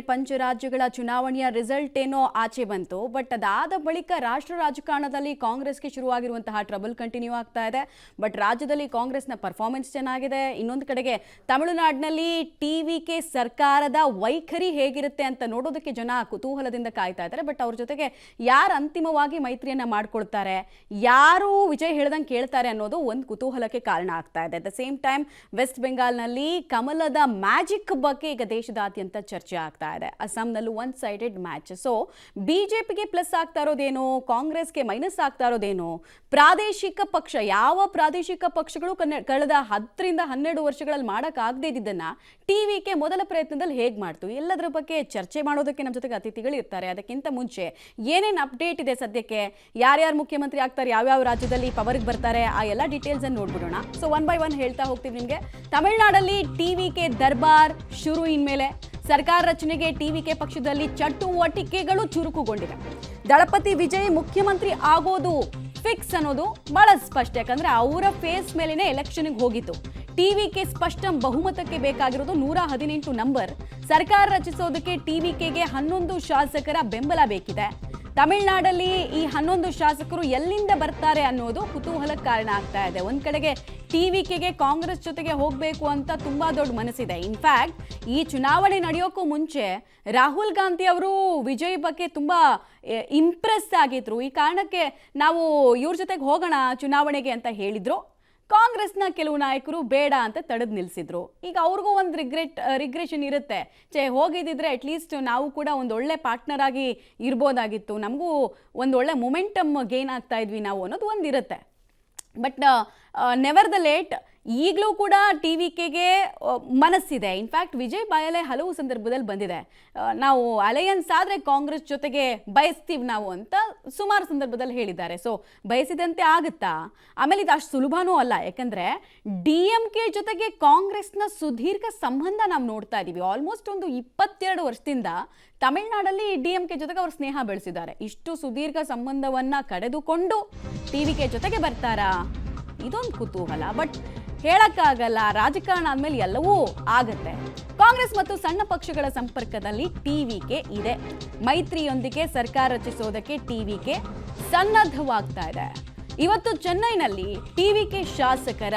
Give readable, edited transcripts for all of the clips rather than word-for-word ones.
ಪಂಚರಾಜ್ಯಗಳ ಚುನಾವಣೆಯ ರಿಸಲ್ಟ್ ಏನೋ ಆಚೆ ಬಂತು. ಬಟ್ ಅದಾದ ಬಳಿಕ ರಾಷ್ಟ್ರ ರಾಜಕಾರಣದಲ್ಲಿ ಕಾಂಗ್ರೆಸ್ಗೆ ಶುರುವಾಗಿರುವಂತಹ ಟ್ರಬಲ್ ಕಂಟಿನ್ಯೂ ಆಗ್ತಾ ಇದೆ. ಬಟ್ ರಾಜ್ಯದಲ್ಲಿ ಕಾಂಗ್ರೆಸ್ನ ಪರ್ಫಾರ್ಮೆನ್ಸ್ ಚೆನ್ನಾಗಿದೆ. ಇನ್ನೊಂದು ಕಡೆಗೆ ತಮಿಳುನಾಡಿನಲ್ಲಿ ಟಿವಿಕೆ ಸರ್ಕಾರದ ವೈಖರಿ ಹೇಗಿರುತ್ತೆ ಅಂತ ನೋಡೋದಕ್ಕೆ ಜನ ಕುತೂಹಲದಿಂದ ಕಾಯ್ತಾ ಇದ್ದಾರೆ. ಬಟ್ ಅವ್ರ ಜೊತೆಗೆ ಯಾರು ಅಂತಿಮವಾಗಿ ಮೈತ್ರಿಯನ್ನ ಮಾಡ್ಕೊಳ್ತಾರೆ, ಯಾರು ವಿಜಯ್ ಹೇಳ್ದಂಗೆ ಕೇಳ್ತಾರೆ ಅನ್ನೋದು ಒಂದು ಕುತೂಹಲಕ್ಕೆ ಕಾರಣ ಆಗ್ತಾ ಇದೆ. At the same time west ಬೆಂಗಾಲ್ನಲ್ಲಿ ಕಮಲದ ಮ್ಯಾಜಿಕ್ ಬಗ್ಗೆ ಈಗ ದೇಶದಾದ್ಯಂತ ಚರ್ಚೆ ಆಗ್ತಾ ಇದೆ. ಅಸ್ಸಾಂನಲ್ಲೂ ಒನ್ ಸೈಡೆಡ್ ಮ್ಯಾಚ್. ಸೊ ಬಿಜೆಪಿಗೆ ಪ್ಲಸ್ ಆಗ್ತಾ ಇರೋದೇನು, ಕಾಂಗ್ರೆಸ್ಗೆ ಮೈನಸ್ ಆಗ್ತಾ ಇರೋದೇನು, ಪ್ರಾದೇಶಿಕ ಪಕ್ಷ ಯಾವ ಪ್ರಾದೇಶಿಕ ಪಕ್ಷಗಳು ಕಳೆದ 10 ರಿಂದ 12 ವರ್ಷಗಳಲ್ಲಿ ಮಾಡಕ್ಕಾಗದೇ ಇದ್ದನ್ನ ಟಿವಿಕೆ ಮೊದಲ ಪ್ರಯತ್ನದಲ್ಲಿ ಹೇಗೆ ಮಾಡ್ತು, ಎಲ್ಲದರ ಬಗ್ಗೆ ಚರ್ಚೆ ಮಾಡೋದಕ್ಕೆ ನಮ್ಮ ಜೊತೆಗೆ ಅತಿಥಿಗಳು ಇರ್ತಾರೆ. ಅದಕ್ಕಿಂತ ಮುಂಚೆ ಏನೇನು ಅಪ್ಡೇಟ್ ಇದೆ ಸದ್ಯಕ್ಕೆ, ಯಾರ್ಯಾರು ಮುಖ್ಯಮಂತ್ರಿ ಆಗ್ತಾರೆ, ಯಾವ್ಯಾವ ರಾಜ್ಯದಲ್ಲಿ ಪವರ್ಗೆ ಬರ್ತಾರೆ, ಆ ಎಲ್ಲ ಡೀಟೇಲ್ಸ್ ಅನ್ನು ನೋಡ್ಬಿಡೋಣ. ಸೊ ಒನ್ ಬೈ ಒನ್ ಹೇಳ್ತಾ ಹೋಗ್ತೀವಿ ನಿಮಗೆ. ತಮಿಳುನಾಡಲ್ಲಿ ಟಿವಿಕೆ ದರ್ಬಾರ್ ಶುರು. ಇನ್ಮೇಲೆ ಸರ್ಕಾರ ರಚನೆಗೆ ಟಿವಿಕೆ ಪಕ್ಷದಲ್ಲಿ ಚಟುವಟಿಕೆಗಳು ಚುರುಕುಗೊಂಡಿವೆ. ದಳಪತಿ ವಿಜಯ್ ಮುಖ್ಯಮಂತ್ರಿ ಆಗೋದು ಫಿಕ್ಸ್ ಅನ್ನೋದು ಬಹಳ ಸ್ಪಷ್ಟ. ಯಾಕಂದ್ರೆ ಅವರ ಫೇಸ್ ಮೇಲೆನೆ ಎಲೆಕ್ಷನ್ಗೆ ಹೋಗಿತ್ತು. ಟಿವಿಕೆ ಸ್ಪಷ್ಟ ಬಹುಮತಕ್ಕೆ ಬೇಕಾಗಿರೋದು 118 ನಂಬರ್. ಸರ್ಕಾರ ರಚಿಸೋದಕ್ಕೆ ಟಿವಿಕೆಗೆ 11 ಶಾಸಕರ ಬೆಂಬಲ ಬೇಕಿದೆ. ತಮಿಳುನಾಡಲ್ಲಿ ಈ 11 ಶಾಸಕರು ಎಲ್ಲಿಂದ ಬರ್ತಾರೆ ಅನ್ನೋದು ಕುತೂಹಲಕ್ಕೆ ಕಾರಣ ಆಗ್ತಾ ಇದೆ. ಒಂದ್ ಕಡೆಗೆ ಟಿವಿಕೆಗೆ ಕಾಂಗ್ರೆಸ್ ಜೊತೆಗೆ ಹೋಗಬೇಕು ಅಂತ ತುಂಬಾ ದೊಡ್ಡ ಮನಸ್ಸಿದೆ. ಇನ್ಫ್ಯಾಕ್ಟ್ ಈ ಚುನಾವಣೆ ನಡೆಯೋಕ್ಕೂ ಮುಂಚೆ ರಾಹುಲ್ ಗಾಂಧಿ ಅವರು ವಿಜಯ್ ಬಗ್ಗೆ ತುಂಬಾ ಇಂಪ್ರೆಸ್ ಆಗಿದ್ರು. ಈ ಕಾರಣಕ್ಕೆ ನಾವು ಇವ್ರ ಜೊತೆಗೆ ಹೋಗೋಣ ಚುನಾವಣೆಗೆ ಅಂತ ಹೇಳಿದ್ರು. ಕಾಂಗ್ರೆಸ್ನ ಕೆಲವು ನಾಯಕರು ಬೇಡ ಅಂತ ತಡೆದು ನಿಲ್ಲಿಸಿದ್ರು. ಈಗ ಅವ್ರಿಗೂ ಒಂದು ರಿಗ್ರೆಷನ್ ಇರುತ್ತೆ. ಹೋಗಿದ್ದಿದ್ರೆ ಅಟ್ಲೀಸ್ಟ್ ನಾವು ಕೂಡ ಒಂದು ಒಳ್ಳೆ ಪಾರ್ಟ್ನರ್ ಆಗಿ ಇರ್ಬೋದಾಗಿತ್ತು, ನಮಗೂ ಒಂದು ಒಳ್ಳೆ ಮೊಮೆಂಟಮ್ ಗೇನ್ ಆಗ್ತಾ ಇದ್ವಿ ನಾವು ಅನ್ನೋದು ಒಂದಿರುತ್ತೆ. ಬಟ್ ನೆವರ್ ದ ಲೇಟ್ ಈಗಲೂ ಕೂಡ ಟಿವಿಕೆಗೆ ಮನಸ್ಸಿದೆ. ಇನ್ಫ್ಯಾಕ್ಟ್ ವಿಜಯ್ ಬಾಯಲೆ ಹಲವು ಸಂದರ್ಭದಲ್ಲಿ ಬಂದಿದೆ, ನಾವು ಅಲಯನ್ಸ್ ಆದರೆ ಕಾಂಗ್ರೆಸ್ ಜೊತೆಗೆ ಬಯಸ್ತೀವಿ ನಾವು ಅಂತ ಸುಮಾರು ಸಂದರ್ಭದಲ್ಲಿ ಹೇಳಿದ್ದಾರೆ. ಸೊ ಬಯಸಿದಂತೆ ಆಗುತ್ತಾ? ಆಮೇಲೆ ಇದು ಅಷ್ಟು ಸುಲಭನೂ ಅಲ್ಲ. ಯಾಕಂದರೆ DMK ಜೊತೆಗೆ ಕಾಂಗ್ರೆಸ್ನ ಸುದೀರ್ಘ ಸಂಬಂಧ ನಾವು ನೋಡ್ತಾ ಇದ್ದೀವಿ. ಆಲ್ಮೋಸ್ಟ್ ಒಂದು 22 ವರ್ಷದಿಂದ ತಮಿಳುನಾಡಲ್ಲಿ DMK ಜೊತೆಗೆ ಅವರು ಸ್ನೇಹ ಬೆಳೆಸಿದ್ದಾರೆ. ಇಷ್ಟು ಸುದೀರ್ಘ ಸಂಬಂಧವನ್ನು ಕಳೆದುಕೊಂಡು ಟಿವಿಕೆ ಜೊತೆಗೆ ಬರ್ತಾರಾ? ಇದೊಂದು ಕುತೂಹಲ. ಬಟ್ ಹೇಳಕ್ಕಾಗಲ್ಲ, ರಾಜಕಾರಣ ಆದ್ಮೇಲೆ ಎಲ್ಲವೂ ಆಗತ್ತೆ. ಕಾಂಗ್ರೆಸ್ ಮತ್ತು ಸಣ್ಣ ಪಕ್ಷಗಳ ಸಂಪರ್ಕದಲ್ಲಿ ಟಿವಿಕೆ ಇದೆ. ಮೈತ್ರಿಯೊಂದಿಗೆ ಸರ್ಕಾರ ರಚಿಸೋದಕ್ಕೆ ಟಿವಿಕೆ ಸನ್ನದ್ಧವಾಗ್ತಾ ಇದೆ. ಇವತ್ತು ಚೆನ್ನೈನಲ್ಲಿ ಟಿವಿಕೆ ಶಾಸಕರ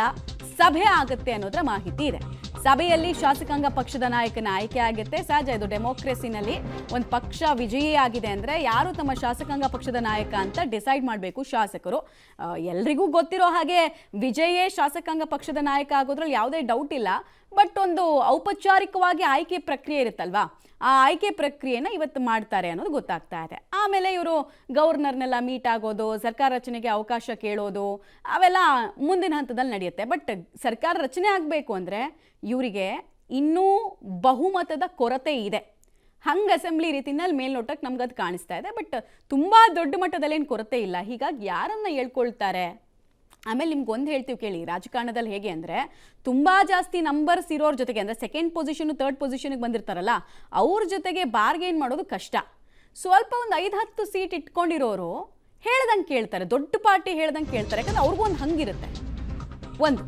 ಸಭೆ ಆಗುತ್ತೆ ಅನ್ನೋದ್ರ ಮಾಹಿತಿ ಇದೆ. ಸಭೆಯಲ್ಲಿ ಶಾಸಕಾಂಗ ಪಕ್ಷದ ನಾಯಕನ ಆಯ್ಕೆ ಆಗುತ್ತೆ. ಸಹಜ, ಇದು ಡೆಮೋಕ್ರೆಸಿನಲ್ಲಿ ಒಂದು ಪಕ್ಷ ವಿಜಯಿಯಾಗಿದೆ ಅಂದರೆ ಯಾರು ತಮ್ಮ ಶಾಸಕಾಂಗ ಪಕ್ಷದ ನಾಯಕ ಅಂತ ಡಿಸೈಡ್ ಮಾಡಬೇಕು ಶಾಸಕರು. ಎಲ್ರಿಗೂ ಗೊತ್ತಿರೋ ಹಾಗೆ ವಿಜಯೇ ಶಾಸಕಾಂಗ ಪಕ್ಷದ ನಾಯಕ ಆಗೋದ್ರಲ್ಲಿ ಯಾವುದೇ ಡೌಟ್ ಇಲ್ಲ. ಬಟ್ ಒಂದು ಔಪಚಾರಿಕವಾಗಿ ಆಯ್ಕೆ ಪ್ರಕ್ರಿಯೆ ಇರುತ್ತಲ್ವಾ, ಆ ಆಯ್ಕೆ ಪ್ರಕ್ರಿಯೆನ ಇವತ್ತು ಮಾಡ್ತಾರೆ ಅನ್ನೋದು ಗೊತ್ತಾಗ್ತಾ ಇದೆ. ಆಮೇಲೆ ಇವರು ಗವರ್ನರ್ನೆಲ್ಲ ಮೀಟ್ ಆಗೋದು, ಸರ್ಕಾರ ರಚನೆಗೆ ಅವಕಾಶ ಕೇಳೋದು, ಅವೆಲ್ಲ ಮುಂದಿನ ಹಂತದಲ್ಲಿ ನಡೆಯುತ್ತೆ. ಬಟ್ ಸರ್ಕಾರ ರಚನೆ ಆಗಬೇಕು ಅಂದರೆ ಇವರಿಗೆ ಇನ್ನೂ ಬಹುಮತದ ಕೊರತೆ ಇದೆ. ಹಂಗೆ ಅಸೆಂಬ್ಲಿ ರೀತಿನಲ್ಲಿ ಮೇಲ್ನೋಟಕ್ಕೆ ನಮ್ಗೆ ಅದು ಕಾಣಿಸ್ತಾ ಇದೆ. ಬಟ್ ತುಂಬ ದೊಡ್ಡ ಮಟ್ಟದಲ್ಲೇನು ಕೊರತೆ ಇಲ್ಲ. ಹೀಗಾಗಿ ಯಾರನ್ನ ಹೇಳ್ಕೊಳ್ತಾರೆ? ಆಮೇಲೆ ನಿಮ್ಗೆ ಒಂದು ಹೇಳ್ತೀವಿ ಕೇಳಿ, ರಾಜಕಾರಣದಲ್ಲಿ ಹೇಗೆ ಅಂದರೆ ತುಂಬ ಜಾಸ್ತಿ ನಂಬರ್ಸ್ ಇರೋರ ಜೊತೆಗೆ, ಅಂದರೆ ಸೆಕೆಂಡ್ ಪೊಸಿಷನು ಥರ್ಡ್ ಪೊಸಿಷನ್ಗೆ ಬಂದಿರ್ತಾರಲ್ಲ, ಅವ್ರ ಜೊತೆಗೆ ಬಾರ್ಗೇನ್ ಮಾಡೋದು ಕಷ್ಟ. ಸ್ವಲ್ಪ ಒಂದು 5-10 ಸೀಟ್ ಇಟ್ಕೊಂಡಿರೋರು ಹೇಳ್ದಂಗೆ ಕೇಳ್ತಾರೆ, ದೊಡ್ಡ ಪಾರ್ಟಿ ಹೇಳ್ದಂಗೆ ಕೇಳ್ತಾರೆ. ಯಾಕಂದ್ರೆ ಅವ್ರಿಗೂ ಒಂದು ಹಂಗಿರುತ್ತೆ. ಒಂದು